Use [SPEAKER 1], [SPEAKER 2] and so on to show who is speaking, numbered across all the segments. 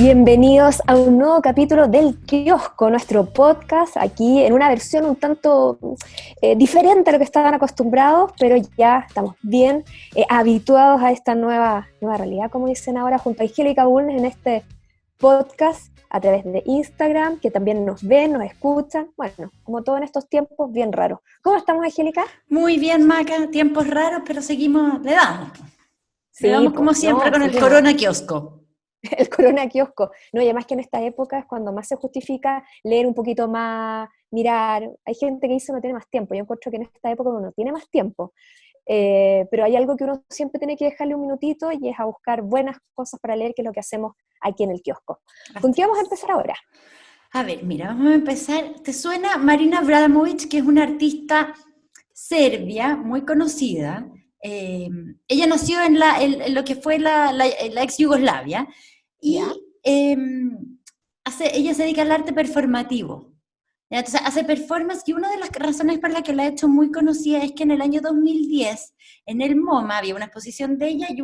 [SPEAKER 1] Bienvenidos a un nuevo capítulo del Kiosco, nuestro podcast, aquí en una versión un tanto diferente a lo que estaban acostumbrados, pero ya estamos bien habituados a esta nueva realidad, como dicen ahora, junto a Angélica Bulnes en este podcast a través de Instagram, que también nos ven, nos escuchan, bueno, como todo en estos tiempos, bien raros. ¿Cómo estamos, Angélica?
[SPEAKER 2] Muy bien, Maca, tiempos raros, pero seguimos, le damos. Le
[SPEAKER 1] Sí,
[SPEAKER 2] damos como
[SPEAKER 1] pues,
[SPEAKER 2] siempre
[SPEAKER 1] no,
[SPEAKER 2] con el
[SPEAKER 1] seguimos.
[SPEAKER 2] Corona Kiosco.
[SPEAKER 1] El Corona Kiosco. No, y además que en esta época es cuando más se justifica leer un poquito más, mirar. Hay gente que dice no tiene más tiempo. Yo encuentro que en esta época uno tiene más tiempo. Pero hay algo que uno siempre tiene que dejarle un minutito y es a buscar buenas cosas para leer, que es lo que hacemos aquí en el kiosco. ¿Con qué vamos a empezar ahora?
[SPEAKER 2] A ver, mira, vamos a empezar. ¿Te suena Marina Abramović, que es una artista serbia muy conocida? Ella nació en lo que fue la ex Yugoslavia y
[SPEAKER 1] ¿Ya?
[SPEAKER 2] ella se dedica al arte performativo. ¿Ya? Entonces hace performance y una de las razones por las que la ha hecho muy conocida es que en el año 2010 en el MoMA había una exposición de ella y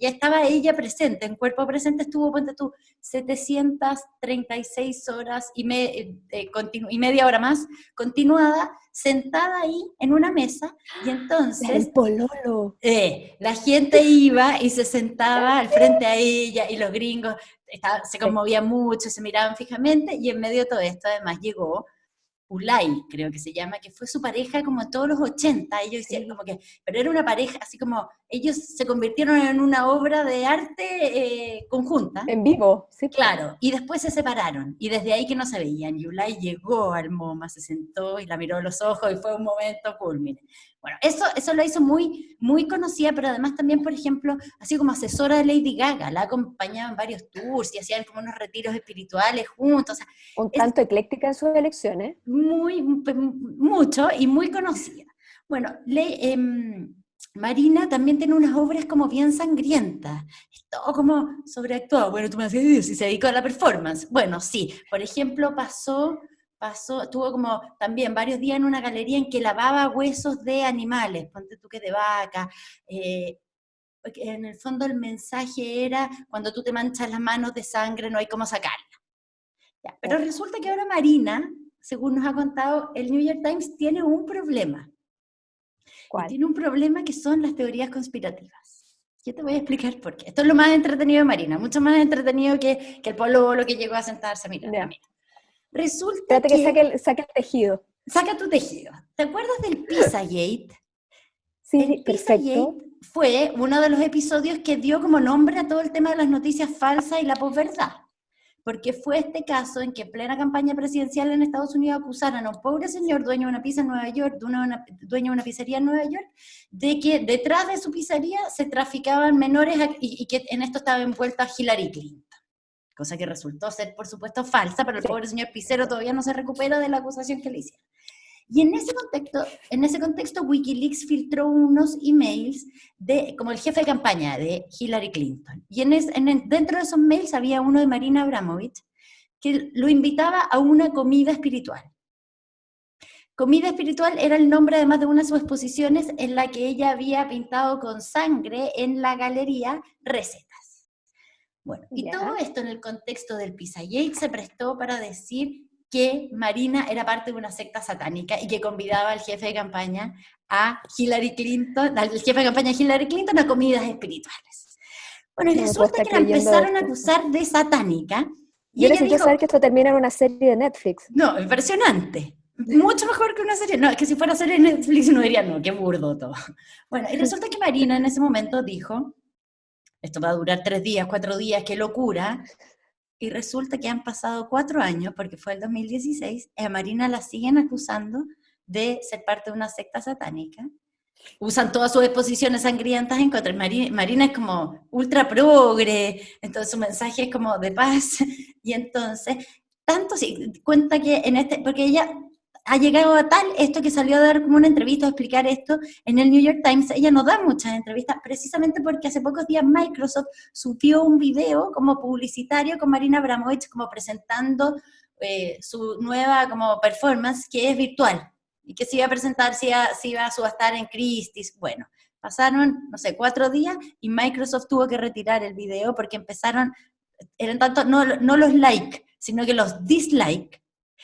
[SPEAKER 2] ya estaba ella presente, en cuerpo presente estuvo, ponte tú, 736 horas y media hora más continuada, sentada ahí en una mesa y
[SPEAKER 1] La del
[SPEAKER 2] entonces
[SPEAKER 1] pololo.
[SPEAKER 2] la gente iba y se sentaba al frente a ella y los gringos se
[SPEAKER 1] Sí.
[SPEAKER 2] conmovían mucho, se miraban fijamente y en medio de todo esto además llegó Ulay, creo que se llama, que fue su pareja como en todos los 80, ellos hicieron
[SPEAKER 1] Sí.
[SPEAKER 2] como que, pero era una pareja, así como, ellos se convirtieron en una obra de arte conjunta,
[SPEAKER 1] En vivo, sí, po.
[SPEAKER 2] claro, y después se separaron, y desde ahí que no se veían, y Ulay llegó al MoMA, se sentó y la miró a los ojos, y fue un momento culmine. Bueno, eso lo hizo muy, muy conocida, pero además también, por ejemplo, así como asesora de Lady Gaga, la acompañaba en varios tours, y hacían como unos retiros espirituales juntos, o sea,
[SPEAKER 1] Un
[SPEAKER 2] es
[SPEAKER 1] tanto ecléctica en sus elecciones.
[SPEAKER 2] mucho y muy conocida. Bueno, Marina también tiene unas obras como bien sangrientas, es todo como sobreactuado. Bueno, tú me decís si se dedicó a la performance. Bueno, sí, por ejemplo, estuvo como también varios días en una galería en que lavaba huesos de animales, ponte tú que de vaca. Porque en el fondo el mensaje era, cuando tú te manchas las manos de sangre no hay cómo sacarla. Ya, pero
[SPEAKER 1] Oh,
[SPEAKER 2] resulta que ahora Marina, según nos ha contado el New York Times, tiene un problema. Y
[SPEAKER 1] ¿cuál?
[SPEAKER 2] tiene un problema que son las teorías conspirativas. Yo te voy a explicar por qué. Esto es lo más entretenido de Marina, mucho más entretenido que el pololo que llegó a sentarse a mirarla.
[SPEAKER 1] Ya.
[SPEAKER 2] Mira. Resulta
[SPEAKER 1] Espérate que
[SPEAKER 2] que,
[SPEAKER 1] saque el tejido.
[SPEAKER 2] saca tu tejido. ¿Te acuerdas del Pizzagate?
[SPEAKER 1] Sí,
[SPEAKER 2] El
[SPEAKER 1] perfecto.
[SPEAKER 2] Pizzagate fue uno de los episodios que dio como nombre a todo el tema de las noticias falsas y la posverdad. Porque fue este caso en que en plena campaña presidencial en Estados Unidos acusaron a un pobre señor dueño de una pizza en Nueva York, dueño de una pizzería en Nueva York, de que detrás de su pizzería se traficaban menores y que en esto estaba envuelta Hillary Clinton. Cosa que resultó ser, por supuesto, falsa, pero el
[SPEAKER 1] Sí.
[SPEAKER 2] pobre señor pizzero todavía no se recupera de la acusación que le hicieron. Y en ese contexto, Wikileaks filtró unos emails como el jefe de campaña de Hillary Clinton. Y dentro de esos mails había uno de Marina Abramović que lo invitaba a una comida espiritual. Comida espiritual era el nombre además de una de sus exposiciones en la que ella había pintado con sangre en la galería recetas. Bueno, y todo
[SPEAKER 1] Ya.
[SPEAKER 2] esto en el contexto del Pizzagate se prestó para decir que Marina era parte de una secta satánica y que convidaba al jefe de campaña a Hillary Clinton, al jefe de campaña de Hillary Clinton a comidas espirituales. Bueno, y
[SPEAKER 1] No me puedo
[SPEAKER 2] resulta
[SPEAKER 1] estar
[SPEAKER 2] que la
[SPEAKER 1] creyendo
[SPEAKER 2] empezaron a
[SPEAKER 1] esto.
[SPEAKER 2] acusar de satánica y
[SPEAKER 1] Yo
[SPEAKER 2] ella
[SPEAKER 1] necesito saber
[SPEAKER 2] dijo,
[SPEAKER 1] que esto termina en una serie de Netflix.
[SPEAKER 2] no, impresionante. Mucho mejor que una serie. No, es que si fuera serie de Netflix uno diría, no, qué burdo todo. Bueno, y resulta que Marina en ese momento dijo, esto va a durar 3 días, 4 días, qué locura. Y resulta que han pasado 4 años, porque fue el 2016, y a Marina la siguen acusando de ser parte de una secta satánica. Usan todas sus exposiciones sangrientas en contra. Marina es como ultra progre, entonces su mensaje es como de paz. Y entonces, tanto sí, cuenta que porque ella ha llegado a tal esto que salió a dar como una entrevista a explicar esto en el New York Times. Ella no da muchas entrevistas precisamente porque hace pocos días Microsoft subió un video como publicitario con Marina Abramović como presentando su nueva como performance que es virtual y que se iba a presentar, se iba a subastar en Christie's. Bueno, pasaron, no sé, 4 días y Microsoft tuvo que retirar el video porque empezaron eran tanto, no los like, sino que los dislike,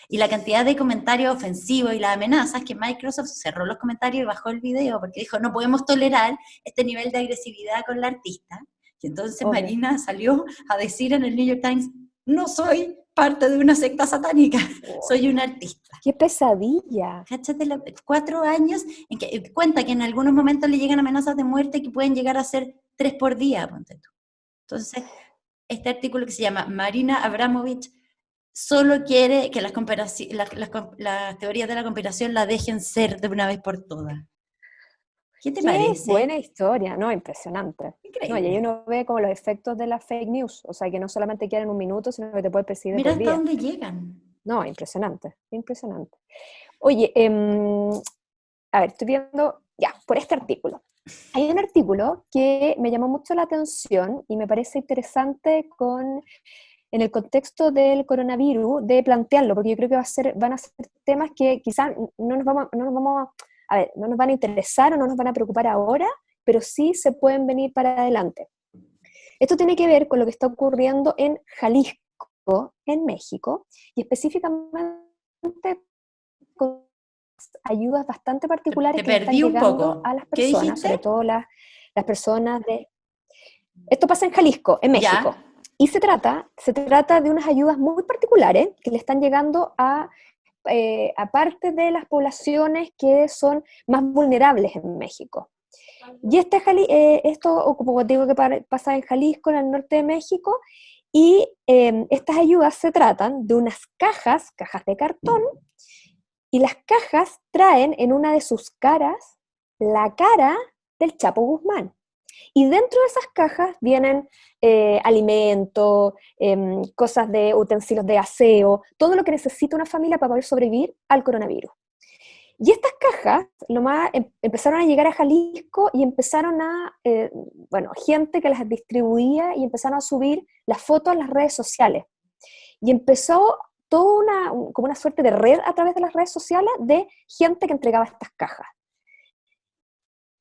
[SPEAKER 2] y la cantidad de comentarios ofensivos y las amenazas, que Microsoft cerró los comentarios y bajó el video, porque dijo, no podemos tolerar este nivel de agresividad con la artista. Y entonces
[SPEAKER 1] Obvio.
[SPEAKER 2] Marina salió a decir en el New York Times, no soy parte de una secta satánica, soy una artista.
[SPEAKER 1] ¡Qué pesadilla!
[SPEAKER 2] Cáchate, 4 años, en que cuenta que en algunos momentos le llegan amenazas de muerte que pueden llegar a ser 3 por día, ponte tú. Entonces, este artículo que se llama Marina Abramovich solo quiere que las teorías de la conspiración la dejen ser de una vez por todas. ¿Qué te
[SPEAKER 1] Qué
[SPEAKER 2] parece?
[SPEAKER 1] buena historia, ¿no? Impresionante.
[SPEAKER 2] Increíble.
[SPEAKER 1] No, y ahí uno ve como los efectos de las fake news, o sea, que no solamente quedan en un minuto, sino que te puede perseguir de
[SPEAKER 2] Mira
[SPEAKER 1] por
[SPEAKER 2] hasta
[SPEAKER 1] vida.
[SPEAKER 2] dónde llegan.
[SPEAKER 1] No, impresionante, impresionante. Oye, a ver, estoy viendo, ya, por este artículo. Hay un artículo que me llamó mucho la atención y me parece interesante en el contexto del coronavirus, de plantearlo, porque yo creo que van a ser temas que quizás no nos van a interesar o no nos van a preocupar ahora, pero sí se pueden venir para adelante. Esto tiene que ver con lo que está ocurriendo en Jalisco, en México, y específicamente con ayudas bastante particulares
[SPEAKER 2] Te
[SPEAKER 1] que le están
[SPEAKER 2] perdí un
[SPEAKER 1] llegando
[SPEAKER 2] poco.
[SPEAKER 1] a las
[SPEAKER 2] ¿Qué
[SPEAKER 1] personas,
[SPEAKER 2] dijiste?
[SPEAKER 1] sobre todo las personas de... Esto pasa en Jalisco, en México.
[SPEAKER 2] Ya.
[SPEAKER 1] Y se trata de unas ayudas muy particulares que le están llegando a parte de las poblaciones que son más vulnerables en México. Y esto, como digo, que pasa en Jalisco, en el norte de México, y estas ayudas se tratan de unas cajas de cartón, y las cajas traen en una de sus caras la cara del Chapo Guzmán. Y dentro de esas cajas vienen alimentos, cosas de utensilios de aseo, todo lo que necesita una familia para poder sobrevivir al coronavirus. Y estas cajas, empezaron a llegar a Jalisco y empezaron gente que las distribuía y empezaron a subir las fotos a las redes sociales. Y empezó como una suerte de red a través de las redes sociales de gente que entregaba estas cajas.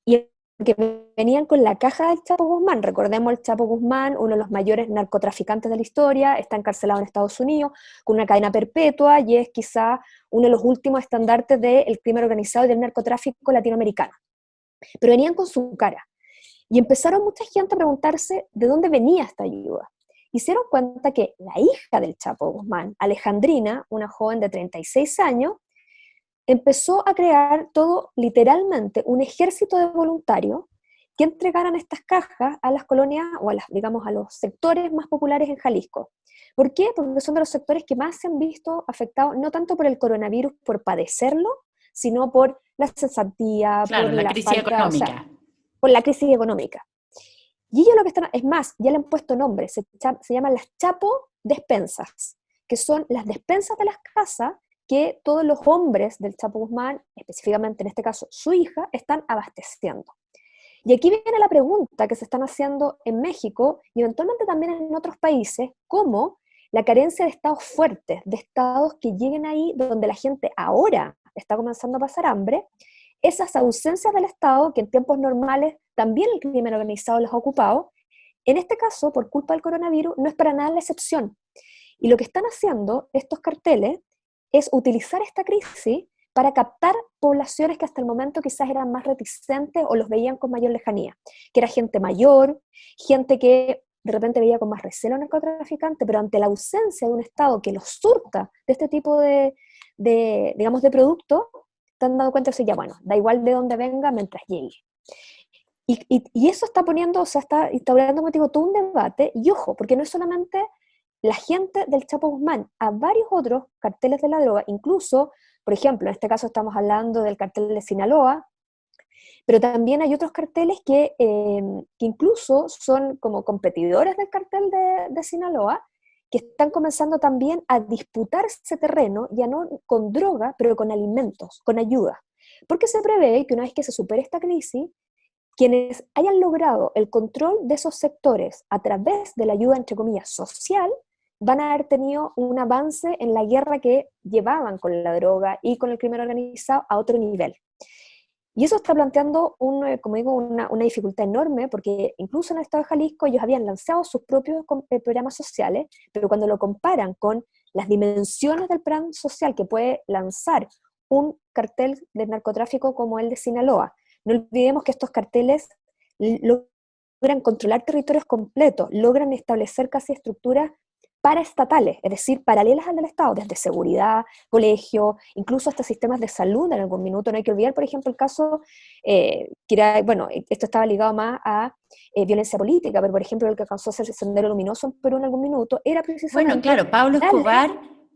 [SPEAKER 1] Y que venían con la caja del Chapo Guzmán. Recordemos el Chapo Guzmán, uno de los mayores narcotraficantes de la historia, está encarcelado en Estados Unidos con una cadena perpetua y es quizá uno de los últimos estandartes del crimen organizado y del narcotráfico latinoamericano. Pero venían con su cara. Y empezaron mucha gente a preguntarse de dónde venía esta ayuda. Y se dieron cuenta que la hija del Chapo Guzmán, Alejandrina, una joven de 36 años, empezó a crear literalmente, un ejército de voluntarios que entregaran estas cajas a las colonias o a los sectores más populares en Jalisco. ¿Por qué? Porque son de los sectores que más se han visto afectados, no tanto por el coronavirus, por padecerlo, sino por la cesantía,
[SPEAKER 2] Claro,
[SPEAKER 1] por
[SPEAKER 2] la
[SPEAKER 1] la
[SPEAKER 2] crisis
[SPEAKER 1] falta,
[SPEAKER 2] económica.
[SPEAKER 1] por la crisis económica. Y ellos lo que están, es más, ya le han puesto nombre, se llaman las Chapo Despensas, que son las despensas de las casas que todos los hombres del Chapo Guzmán, específicamente en este caso su hija, están abasteciendo. Y aquí viene la pregunta que se están haciendo en México y eventualmente también en otros países, cómo la carencia de estados fuertes, de estados que lleguen ahí donde la gente ahora está comenzando a pasar hambre, esas ausencias del Estado que en tiempos normales también el crimen organizado los ha ocupado, en este caso, por culpa del coronavirus, no es para nada la excepción. Y lo que están haciendo estos carteles es utilizar esta crisis para captar poblaciones que hasta el momento quizás eran más reticentes o los veían con mayor lejanía, que era gente mayor, gente que de repente veía con más recelo al narcotraficante, pero ante la ausencia de un Estado que los surta de este tipo de productos, te han dado cuenta de que ya, bueno, da igual de dónde venga mientras llegue. Y eso está poniendo, o sea, está instaurando, como digo, todo un debate, y ojo, porque no es solamente la gente del Chapo Guzmán, a varios otros carteles de la droga, incluso, por ejemplo, en este caso estamos hablando del cartel de Sinaloa, pero también hay otros carteles que incluso son como competidores del cartel de Sinaloa, que están comenzando también a disputar ese terreno, ya no con droga, pero con alimentos, con ayuda. Porque se prevé que una vez que se supere esta crisis, quienes hayan logrado el control de esos sectores a través de la ayuda, entre comillas, social, van a haber tenido un avance en la guerra que llevaban con la droga y con el crimen organizado a otro nivel. Y eso está planteando, como digo, una dificultad enorme, porque incluso en el estado de Jalisco ellos habían lanzado sus propios programas sociales, pero cuando lo comparan con las dimensiones del plan social que puede lanzar un cartel de narcotráfico como el de Sinaloa, no olvidemos que estos carteles logran controlar territorios completos, logran establecer casi estructuras paraestatales, es decir, paralelas al del Estado, desde seguridad, colegio, incluso hasta sistemas de salud en algún minuto. No hay que olvidar, por ejemplo, el caso, que era, bueno, esto estaba ligado más a violencia política, pero por ejemplo el que alcanzó a ser Sendero Luminoso en Perú en algún minuto era precisamente...
[SPEAKER 2] Bueno, claro, Pablo Escobar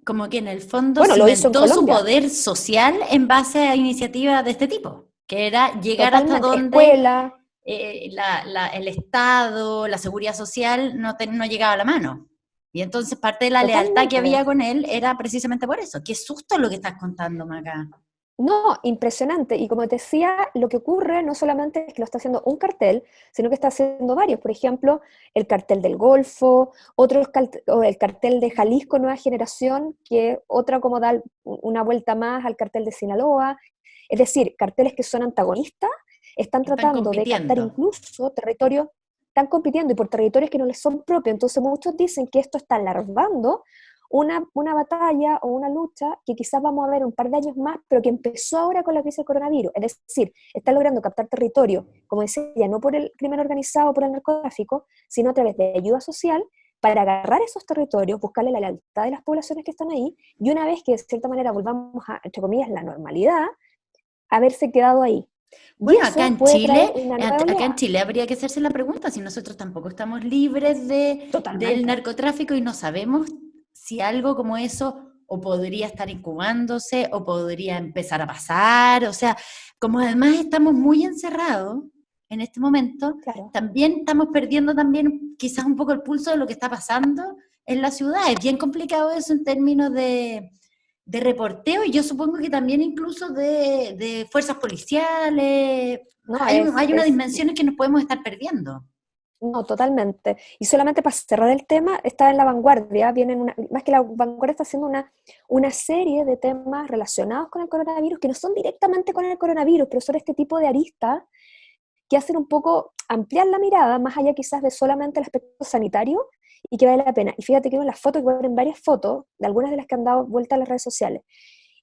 [SPEAKER 2] como que en el fondo
[SPEAKER 1] Bueno, lo hizo en
[SPEAKER 2] cimentó su
[SPEAKER 1] Colombia.
[SPEAKER 2] poder social en base a iniciativas de este tipo, que era llegar hasta
[SPEAKER 1] Totalmente,
[SPEAKER 2] donde
[SPEAKER 1] escuela.
[SPEAKER 2] el Estado, la seguridad social no llegaba a la mano. Y entonces parte de la lealtad que
[SPEAKER 1] Totalmente.
[SPEAKER 2] había con él era precisamente por eso. Qué susto lo que estás contando, Maca.
[SPEAKER 1] No, impresionante. Y como te decía, lo que ocurre no solamente es que lo está haciendo un cartel, sino que está haciendo varios. Por ejemplo, el cartel del Golfo, o el cartel de Jalisco Nueva Generación, que otra como da una vuelta más al cartel de Sinaloa. Es decir, carteles que son antagonistas, están
[SPEAKER 2] Están
[SPEAKER 1] tratando de captar
[SPEAKER 2] compitiendo.
[SPEAKER 1] incluso territorios, están compitiendo y por territorios que no les son propios. Entonces muchos dicen que esto está alargando una batalla o una lucha que quizás vamos a ver un par de años más, pero que empezó ahora con la crisis del coronavirus. Es decir, está logrando captar territorio, como decía, no por el crimen organizado, por el narcotráfico, sino a través de ayuda social para agarrar esos territorios, buscarle la lealtad de las poblaciones que están ahí, y una vez que de cierta manera volvamos a, entre comillas, la normalidad, haberse quedado ahí. Y
[SPEAKER 2] Bueno,
[SPEAKER 1] eso puede traer una nueva
[SPEAKER 2] acá en
[SPEAKER 1] oleada.
[SPEAKER 2] Chile habría que hacerse la pregunta si nosotros tampoco estamos libres del
[SPEAKER 1] Totalmente.
[SPEAKER 2] narcotráfico y no sabemos si algo como eso o podría estar incubándose o podría empezar a pasar. O sea, como además estamos muy encerrados en este momento,
[SPEAKER 1] Claro.
[SPEAKER 2] también estamos perdiendo también quizás un poco el pulso de lo que está pasando en la ciudad. Es bien complicado eso en términos de reporteo y yo supongo que también incluso de fuerzas policiales.
[SPEAKER 1] No,
[SPEAKER 2] Hay unas dimensiones que nos podemos estar perdiendo.
[SPEAKER 1] no, totalmente. Y solamente para cerrar el tema, está en La Vanguardia, más que La Vanguardia está haciendo una serie de temas relacionados con el coronavirus, que no son directamente con el coronavirus, pero son este tipo de aristas que hacen un poco ampliar la mirada, más allá quizás de solamente el aspecto sanitario, y que vale la pena. Y fíjate que en las fotos, que ponen varias fotos, de algunas de las que han dado vuelta a las redes sociales,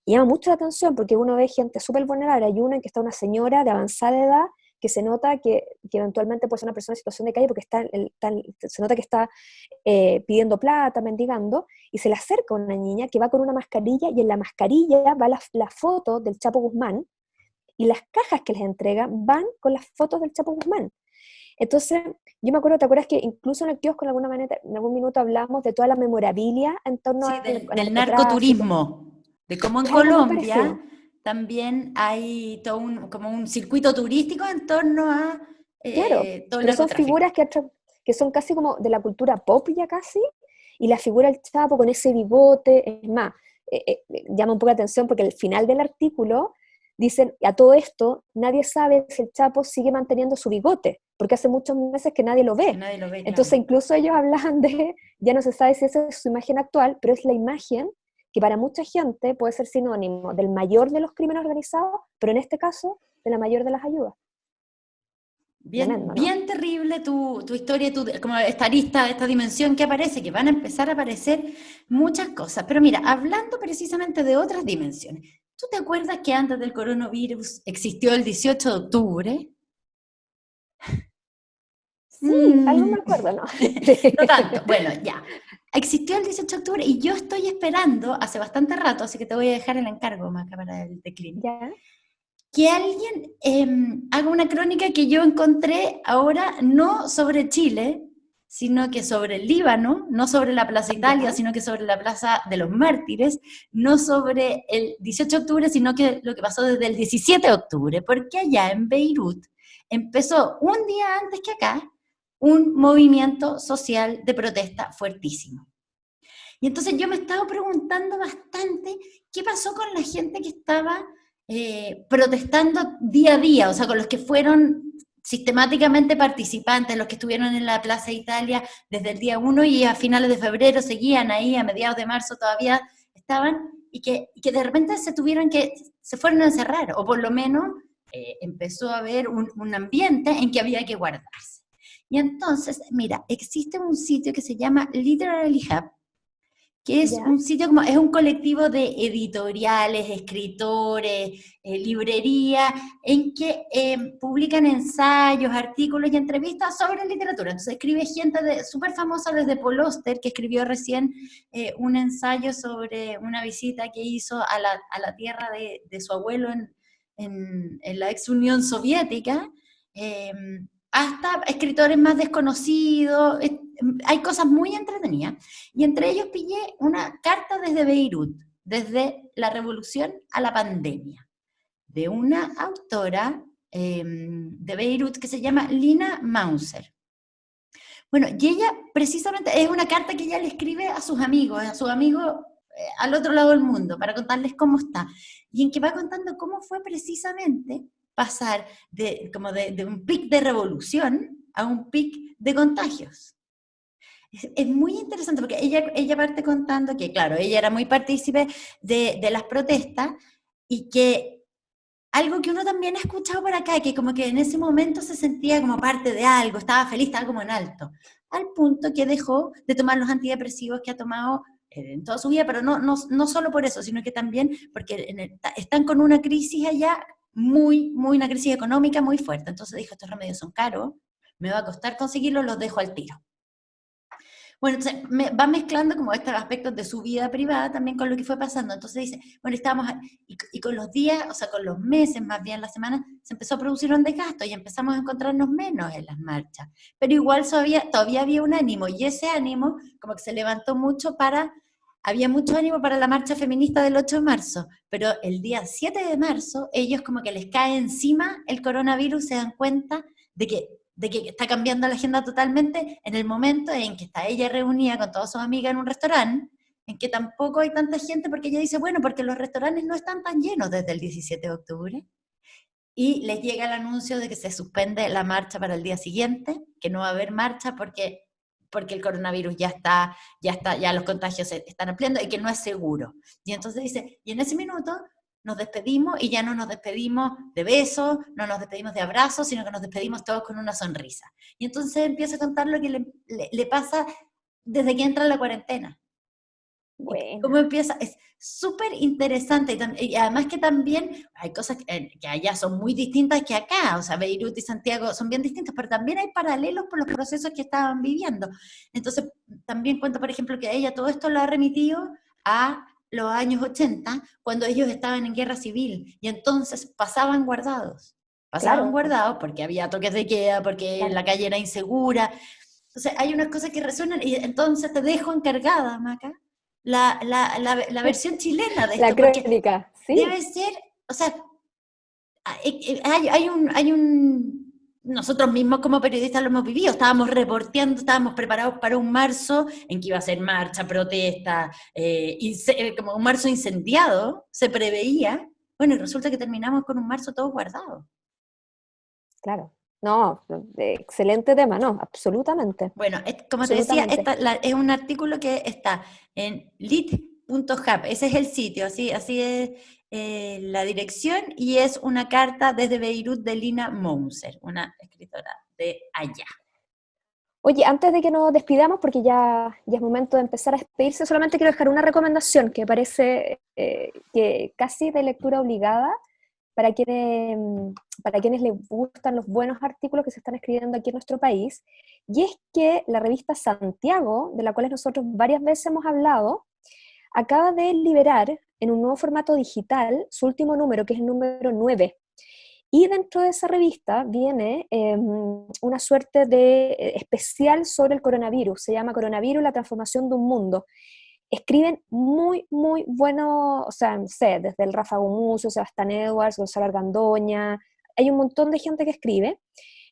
[SPEAKER 1] y llama mucho la atención porque uno ve gente súper vulnerable. Hay una en que está una señora de avanzada edad que se nota que eventualmente puede ser una persona en situación de calle porque se nota que está pidiendo plata, mendigando, y se le acerca una niña que va con una mascarilla y en la mascarilla va la foto del Chapo Guzmán y las cajas que les entregan van con las fotos del Chapo Guzmán. Entonces, yo me acuerdo, ¿te acuerdas que incluso en el kiosco en alguna manera, en algún minuto hablamos de toda la memorabilia en torno
[SPEAKER 2] Sí,
[SPEAKER 1] al
[SPEAKER 2] del
[SPEAKER 1] narcotráfico?
[SPEAKER 2] narcoturismo, de cómo en
[SPEAKER 1] Hay algo muy
[SPEAKER 2] Colombia
[SPEAKER 1] parecido.
[SPEAKER 2] también hay todo como un circuito turístico en torno a
[SPEAKER 1] Claro,
[SPEAKER 2] todo el
[SPEAKER 1] pero son
[SPEAKER 2] narcotráfico.
[SPEAKER 1] figuras que son casi como de la cultura pop ya casi, y la figura del Chapo con ese bigote, es más, llama un poco la atención porque al final del artículo dicen, a todo esto, nadie sabe si el Chapo sigue manteniendo su bigote, porque hace muchos meses que nadie lo
[SPEAKER 2] Que
[SPEAKER 1] ve.
[SPEAKER 2] nadie lo ve, claro.
[SPEAKER 1] Entonces incluso ellos hablan de, ya no se sabe si esa es su imagen actual, pero es la imagen que para mucha gente puede ser sinónimo del mayor de los crímenes organizados, pero en este caso, de la mayor de las ayudas.
[SPEAKER 2] Bien,
[SPEAKER 1] Tremendo, ¿no?
[SPEAKER 2] bien terrible tu historia, como esta arista, esta dimensión que aparece, que van a empezar a aparecer muchas cosas. Pero mira, hablando precisamente de otras dimensiones, ¿tú te acuerdas que antes del coronavirus existió el 18 de octubre?
[SPEAKER 1] Sí, algo
[SPEAKER 2] Mm,
[SPEAKER 1] me acuerdo, ¿no?
[SPEAKER 2] no tanto. Bueno, ya. Existió el 18 de octubre y yo estoy esperando hace bastante rato, así que te voy a dejar el encargo, Maca, para el declín,
[SPEAKER 1] Ya,
[SPEAKER 2] que alguien haga una crónica que yo encontré ahora no sobre Chile, sino que sobre el Líbano, no sobre la Plaza Italia,
[SPEAKER 1] ya,
[SPEAKER 2] sino que sobre la Plaza de los Mártires, no sobre el 18 de octubre, sino que lo que pasó desde el 17 de octubre, porque allá en Beirut empezó un día antes que acá un movimiento social de protesta fuertísimo. Y entonces yo me estaba preguntando bastante qué pasó con la gente que estaba protestando día a día, o sea, con los que fueron sistemáticamente participantes, los que estuvieron en la Plaza Italia desde el día 1 y a finales de febrero seguían ahí, a mediados de marzo todavía estaban, y que de repente se fueron a encerrar, o por lo menos empezó a haber un ambiente en que había que guardarse. Y entonces, mira, existe un sitio que se llama Literary Hub, que es
[SPEAKER 1] ¿Ya?
[SPEAKER 2] un sitio como, es un colectivo de editoriales, escritores, librería, en que publican ensayos, artículos y entrevistas sobre literatura. Entonces escribe gente súper famosa, desde Paul Auster, que escribió recién un ensayo sobre una visita que hizo a la tierra de su abuelo en la ex Unión Soviética, eh, hasta escritores más desconocidos. Hay cosas muy entretenidas. Y entre ellos pillé una carta desde Beirut, desde la revolución a la pandemia, de una autora de Beirut que se llama Lina Mauser. Bueno, y ella precisamente es una carta que ella le escribe a sus amigos al otro lado del mundo, para contarles cómo está. Y en que va contando cómo fue precisamente pasar de un pic de revolución a un pic de contagios. Es muy interesante porque ella parte contando que, claro, ella era muy partícipe de las protestas y que algo que uno también ha escuchado por acá, que como que en ese momento se sentía como parte de algo, estaba feliz, estaba como en alto, al punto que dejó de tomar los antidepresivos que ha tomado en toda su vida, pero no solo por eso, sino que también porque están con una crisis allá, una crisis económica muy fuerte. Entonces dijo, estos remedios son caros, me va a costar conseguirlos, los dejo al tiro. Bueno, entonces va mezclando como estos aspectos de su vida privada también con lo que fue pasando. Entonces dice, bueno, y con los días, o sea, con los meses, más bien las semanas, se empezó a producir un desgasto y empezamos a encontrarnos menos en las marchas. Pero igual todavía había un ánimo, y ese ánimo como que se levantó mucho había mucho ánimo para la marcha feminista del 8 de marzo, pero el día 7 de marzo, ellos como que les cae encima el coronavirus, se dan cuenta de que está cambiando la agenda totalmente en el momento en que está ella reunida con todas sus amigas en un restaurante, en que tampoco hay tanta gente, porque ella dice, bueno, porque los restaurantes no están tan llenos desde el 17 de octubre, y les llega el anuncio de que se suspende la marcha para el día siguiente, que no va a haber marcha porque el coronavirus ya los contagios se están ampliando y que no es seguro. Y entonces dice, y en ese minuto nos despedimos y ya no nos despedimos de besos, no nos despedimos de abrazos, sino que nos despedimos todos con una sonrisa. Y entonces empieza a contar lo que le pasa desde que entra en la cuarentena. Y cómo
[SPEAKER 1] Buena.
[SPEAKER 2] empieza, es súper interesante. Y además que también hay cosas que allá son muy distintas que acá. O sea, Beirut y Santiago son bien distintos, pero también hay paralelos por los procesos que estaban viviendo. Entonces, también cuento, por ejemplo, que a ella todo esto lo ha remitido a los años 80, cuando ellos estaban en guerra civil, y entonces pasaban
[SPEAKER 1] Claro,
[SPEAKER 2] guardados porque había toques de queda, porque
[SPEAKER 1] claro.
[SPEAKER 2] la calle era insegura. Entonces hay unas cosas que resuenan, y entonces te dejo encargada, Maca, la versión chilena de
[SPEAKER 1] La
[SPEAKER 2] esto, porque
[SPEAKER 1] crónica, sí,
[SPEAKER 2] debe ser, o sea, hay un, nosotros mismos como periodistas lo hemos vivido, estábamos reporteando, estábamos preparados para un marzo en que iba a ser marcha, protesta, como un marzo incendiado, se preveía, bueno, y resulta que terminamos con un marzo todo guardado.
[SPEAKER 1] claro. No, excelente tema, no, absolutamente,
[SPEAKER 2] Bueno, como te decía,
[SPEAKER 1] absolutamente.
[SPEAKER 2] es un artículo que está en lit.hub, ese es el sitio, así es la dirección, y es una carta desde Beirut de Lina Mouser, una escritora de allá.
[SPEAKER 1] Oye, antes de que nos despidamos, porque ya es momento de empezar a despedirse, solamente quiero dejar una recomendación que parece que casi de lectura obligada para quienes les gustan los buenos artículos que se están escribiendo aquí en nuestro país, y es que la revista Santiago, de la cual nosotros varias veces hemos hablado, acaba de liberar en un nuevo formato digital su último número, que es el número 9. Y dentro de esa revista viene una suerte de especial sobre el coronavirus. Se llama Coronavirus, la transformación de un mundo. Escriben muy, muy bueno, o sea, no sé, desde el Rafa Gumucio, Sebastián Edwards, Gonzalo Argandoña, hay un montón de gente que escribe.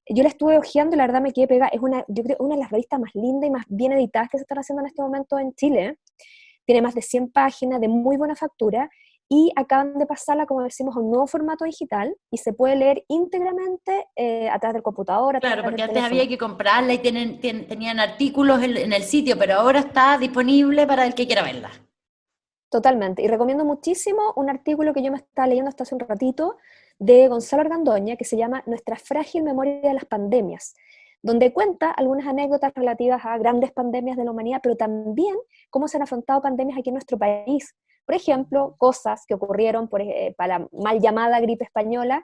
[SPEAKER 1] Yo la estuve hojeando y la verdad me quedé pegada. Es yo creo, una de las revistas más lindas y más bien editadas que se están haciendo en este momento en Chile. Tiene más de 100 páginas de muy buena factura, y acaban de pasarla, como decimos, a un nuevo formato digital y se puede leer íntegramente a través del computador, a
[SPEAKER 2] Claro,
[SPEAKER 1] través
[SPEAKER 2] porque
[SPEAKER 1] del
[SPEAKER 2] antes
[SPEAKER 1] teléfono.
[SPEAKER 2] había que comprarla y tenían artículos en el sitio, pero ahora está disponible para el que quiera verla.
[SPEAKER 1] Totalmente. Y recomiendo muchísimo un artículo que yo me estaba leyendo hasta hace un ratito, de Gonzalo Argandoña que se llama Nuestra frágil memoria de las pandemias, donde cuenta algunas anécdotas relativas a grandes pandemias de la humanidad, pero también cómo se han afrontado pandemias aquí en nuestro país. Por ejemplo, cosas que ocurrieron para la mal llamada gripe española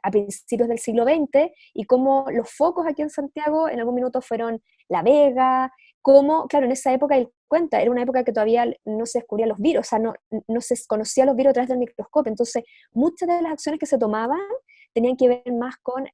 [SPEAKER 1] a principios del siglo XX, y cómo los focos aquí en Santiago en algún minuto fueron La Vega, cómo, claro, en esa época él cuenta, era una época que todavía no se descubrían los virus, o sea, no se conocían los virus a través del microscopio, entonces muchas de las acciones que se tomaban tenían que ver más con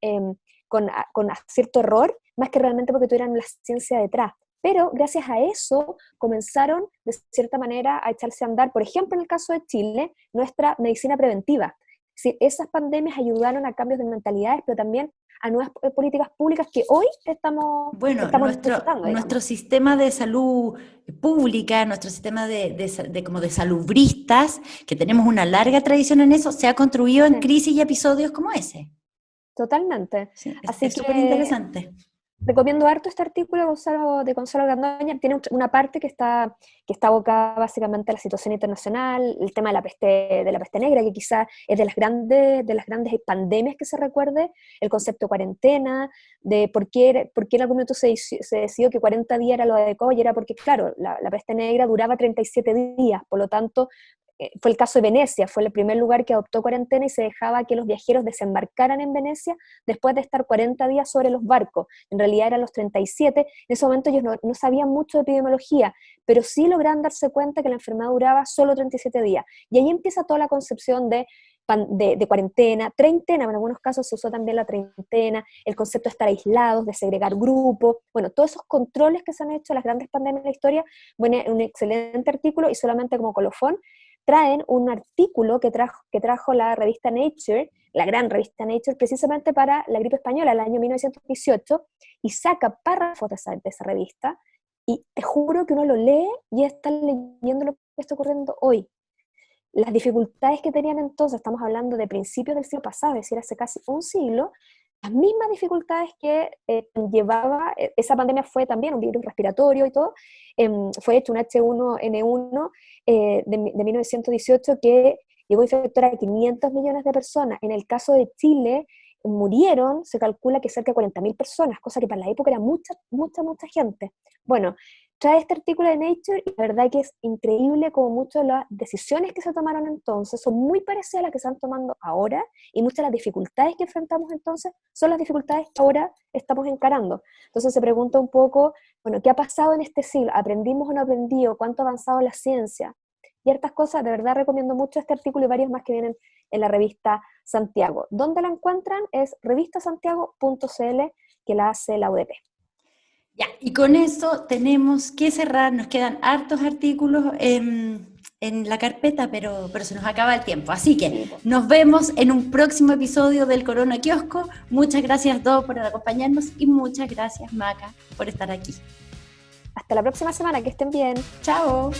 [SPEAKER 1] cierto error, más que realmente porque tuvieran la ciencia detrás. Pero gracias a eso comenzaron de cierta manera a echarse a andar, por ejemplo en el caso de Chile, nuestra medicina preventiva. Sí, esas pandemias ayudaron a cambios de mentalidades, pero también a nuevas políticas públicas que hoy estamos necesitando,
[SPEAKER 2] nuestro sistema de salud pública, nuestro sistema como de salubristas, que tenemos una larga tradición en eso, se ha construido en crisis y episodios como ese.
[SPEAKER 1] Totalmente.
[SPEAKER 2] Sí,
[SPEAKER 1] Así
[SPEAKER 2] es
[SPEAKER 1] que
[SPEAKER 2] súper interesante.
[SPEAKER 1] recomiendo harto este artículo de Gonzalo Gardoña. Tiene una parte que está abocada básicamente a la situación internacional, el tema de la peste negra, que quizá es de las grandes pandemias que se recuerde, el concepto de cuarentena, de por qué en algún momento se decidió que 40 días era lo adecuado, y era porque, claro, la peste negra duraba 37 días, por lo tanto, fue el caso de Venecia, fue el primer lugar que adoptó cuarentena y se dejaba que los viajeros desembarcaran en Venecia después de estar 40 días sobre los barcos. En realidad eran los 37, en ese momento ellos no sabían mucho de epidemiología, pero sí lograron darse cuenta que la enfermedad duraba solo 37 días. Y ahí empieza toda la concepción de cuarentena, treintena, en algunos casos se usó también la treintena, el concepto de estar aislados, de segregar grupos, bueno, todos esos controles que se han hecho en las grandes pandemias de la historia. Bueno, un excelente artículo, y solamente como colofón, traen un artículo que trajo la revista Nature, la gran revista Nature, precisamente para la gripe española, el año 1918, y saca párrafos de esa revista, y te juro que uno lo lee y está leyendo lo que está ocurriendo hoy. Las dificultades que tenían entonces, estamos hablando de principios del siglo pasado, es decir, hace casi un siglo, las mismas dificultades que llevaba, esa pandemia fue también un virus respiratorio y todo, fue hecho un H1N1 de 1918 que llegó a infectar a 500 millones de personas. En el caso de Chile, murieron, se calcula que cerca de 40.000 personas, cosa que para la época era mucha gente. Bueno, trae este artículo de Nature, y la verdad que es increíble como muchas de las decisiones que se tomaron entonces son muy parecidas a las que se están tomando ahora, y muchas de las dificultades que enfrentamos entonces son las dificultades que ahora estamos encarando. Entonces se pregunta un poco, bueno, ¿qué ha pasado en este siglo? ¿Aprendimos o no aprendido? ¿Cuánto ha avanzado la ciencia? Y hartas cosas, de verdad recomiendo mucho este artículo y varios más que vienen en la revista Santiago. ¿Dónde la encuentran? Es revistasantiago.cl, que la hace la UDP.
[SPEAKER 2] Ya, y con eso tenemos que cerrar, nos quedan hartos artículos en la carpeta, pero se nos acaba el tiempo. Así que nos vemos en un próximo episodio del Corona Kiosco. Muchas gracias a todos por acompañarnos y muchas gracias, Maca, por estar aquí.
[SPEAKER 1] Hasta la próxima semana, que estén bien.
[SPEAKER 2] Chao.